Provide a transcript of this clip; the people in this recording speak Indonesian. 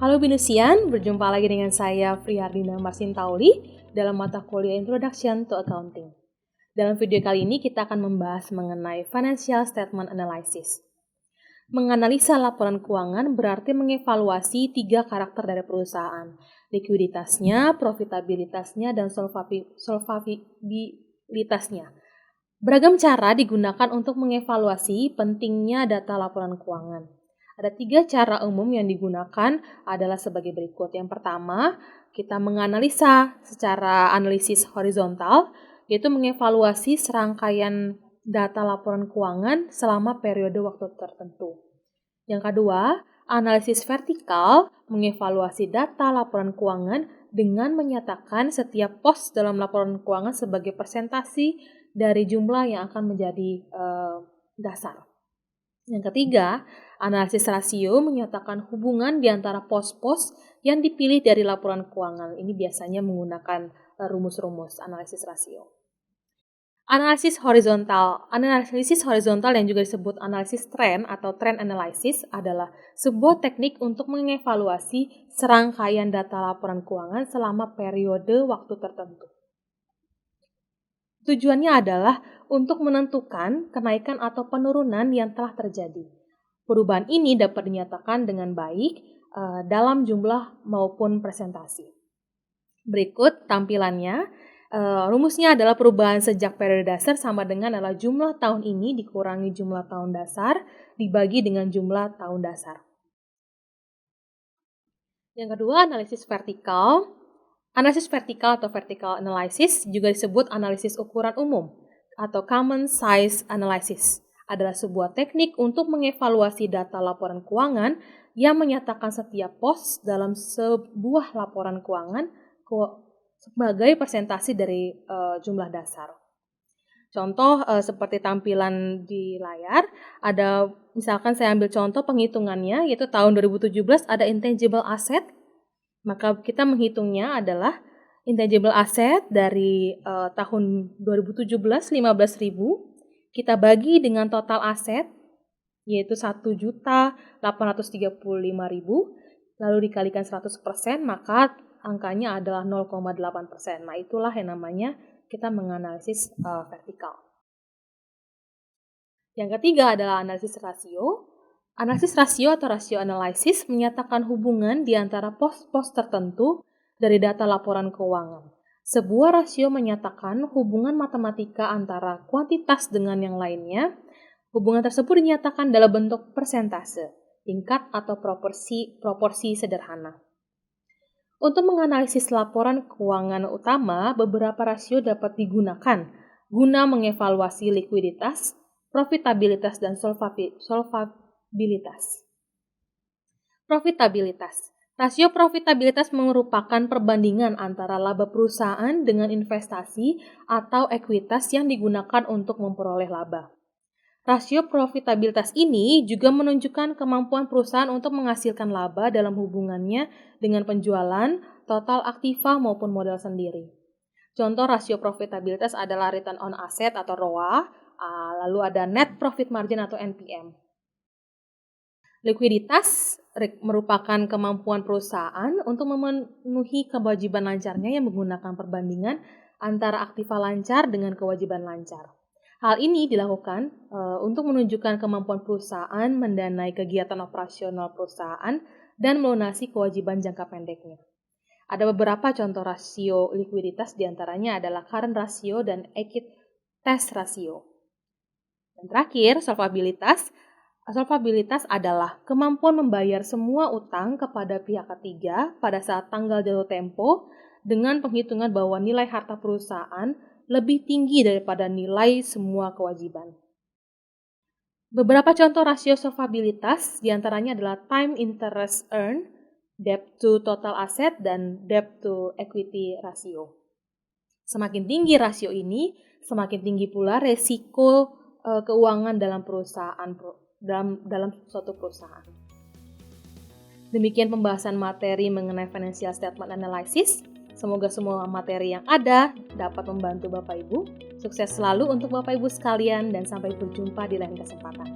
Halo Binusian, berjumpa lagi dengan saya Frihardina Marsintauli dalam mata kuliah Introduction to Accounting. Dalam video kali ini kita akan membahas mengenai Financial Statement Analysis. Menganalisa laporan keuangan berarti mengevaluasi 3 karakter dari perusahaan, likuiditasnya, profitabilitasnya, dan solvabilitasnya. Beragam cara digunakan untuk mengevaluasi pentingnya data laporan keuangan. Ada 3 cara umum yang digunakan adalah sebagai berikut. Yang pertama, kita menganalisa secara analisis horizontal, yaitu mengevaluasi serangkaian data laporan keuangan selama periode waktu tertentu. Yang kedua, analisis vertikal, mengevaluasi data laporan keuangan dengan menyatakan setiap pos dalam laporan keuangan sebagai persentase dari jumlah yang akan menjadi dasar. Yang ketiga, analisis rasio menyatakan hubungan di antara pos-pos yang dipilih dari laporan keuangan. Ini biasanya menggunakan rumus-rumus analisis rasio. Analisis horizontal yang juga disebut analisis tren atau trend analysis adalah sebuah teknik untuk mengevaluasi serangkaian data laporan keuangan selama periode waktu tertentu. Tujuannya adalah untuk menentukan kenaikan atau penurunan yang telah terjadi. Perubahan ini dapat dinyatakan dengan baik dalam jumlah maupun presentasi. Berikut tampilannya. Rumusnya adalah perubahan sejak periode dasar sama dengan adalah jumlah tahun ini dikurangi jumlah tahun dasar dibagi dengan jumlah tahun dasar. Yang kedua, analisis vertikal. Analisis vertikal atau vertical analysis juga disebut analisis ukuran umum atau common size analysis. Adalah sebuah teknik untuk mengevaluasi data laporan keuangan yang menyatakan setiap pos dalam sebuah laporan keuangan sebagai persentase dari jumlah dasar. Contoh seperti tampilan di layar, ada misalkan saya ambil contoh penghitungannya yaitu tahun 2017 ada intangible asset. Maka kita menghitungnya adalah intangible asset dari tahun 2017 15.000 kita bagi dengan total aset yaitu 1.835.000 lalu dikalikan 100% maka angkanya adalah 0,8%. Nah, itulah yang namanya kita menganalisis vertikal. Yang ketiga adalah analisis rasio. Analisis rasio atau rasio analysis menyatakan hubungan di antara pos-pos tertentu dari data laporan keuangan. Sebuah rasio menyatakan hubungan matematika antara kuantitas dengan yang lainnya. Hubungan tersebut dinyatakan dalam bentuk persentase, tingkat atau proporsi sederhana. Untuk menganalisis laporan keuangan utama, beberapa rasio dapat digunakan guna mengevaluasi likuiditas, profitabilitas, dan solvabilitas. Profitabilitas. Rasio profitabilitas merupakan perbandingan antara laba perusahaan dengan investasi atau ekuitas yang digunakan untuk memperoleh laba. Rasio profitabilitas ini juga menunjukkan kemampuan perusahaan untuk menghasilkan laba dalam hubungannya dengan penjualan, total aktiva maupun modal sendiri. Contoh rasio profitabilitas adalah return on asset atau ROA, lalu ada net profit margin atau NPM. Likuiditas merupakan kemampuan perusahaan untuk memenuhi kewajiban lancarnya yang menggunakan perbandingan antara aktiva lancar dengan kewajiban lancar. Hal ini dilakukan untuk menunjukkan kemampuan perusahaan mendanai kegiatan operasional perusahaan dan melunasi kewajiban jangka pendeknya. Ada beberapa contoh rasio likuiditas diantaranya adalah current ratio dan equity-test ratio. Dan terakhir, solvabilitas. Solvabilitas adalah kemampuan membayar semua utang kepada pihak ketiga pada saat tanggal jatuh tempo dengan penghitungan bahwa nilai harta perusahaan lebih tinggi daripada nilai semua kewajiban. Beberapa contoh rasio solvabilitas diantaranya adalah time interest earned, debt to total asset, dan debt to equity ratio. Semakin tinggi rasio ini, semakin tinggi pula resiko keuangan dalam suatu perusahaan. Demikian pembahasan materi mengenai Financial Statement Analysis. Semoga semua materi yang ada dapat membantu Bapak Ibu. Sukses selalu untuk Bapak Ibu sekalian dan sampai berjumpa di lain kesempatan.